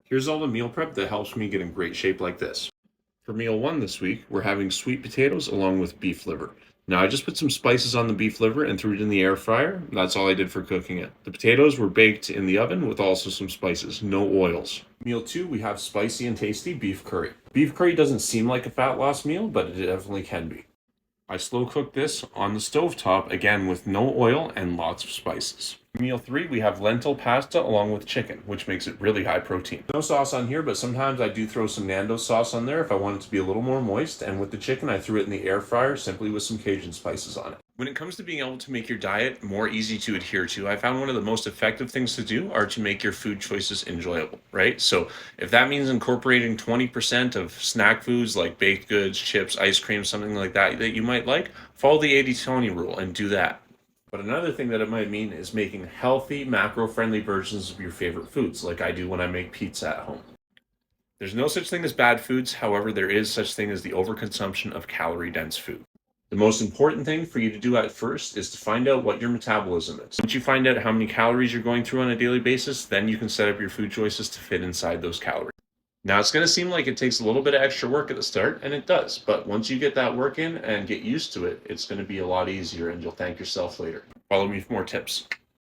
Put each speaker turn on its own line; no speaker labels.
Here's all the meal prep that helps me get in great shape like this. For meal one this week, we're having sweet potatoes along with beef liver. Now, I just put some spices on the beef liver and threw it in the air fryer. That's all I did for cooking it. The potatoes were baked in the oven with also some spices, no oils. Meal two, we have spicy and tasty beef curry. Beef curry doesn't seem like a fat loss meal, but it definitely can be. I slow cooked this on the stovetop, again with no oil and lots of spices. Meal three, we have lentil pasta along with chicken, which makes it really high protein. No sauce on here, but sometimes I do throw some Nando's sauce on there if I want it to be a little more moist. And with the chicken, I threw it in the air fryer simply with some Cajun spices on it. When it comes to being able to make your diet more easy to adhere to, I found one of the most effective things to do are to make your food choices enjoyable, right? So if that means incorporating 20% of snack foods like baked goods, chips, ice cream, something like that you might like, follow the 80-20 rule and do that. But another thing that it might mean is making healthy, macro-friendly versions of your favorite foods, like I do when I make pizza at home. There's no such thing as bad foods, however, there is such thing as the overconsumption of calorie-dense food. The most important thing for you to do at first is to find out what your metabolism is. Once you find out how many calories you're going through on a daily basis, then you can set up your food choices to fit inside those calories. Now, it's going to seem like it takes a little bit of extra work at the start, and it does. But once you get that work in and get used to it, it's going to be a lot easier, and you'll thank yourself later. Follow me for more tips.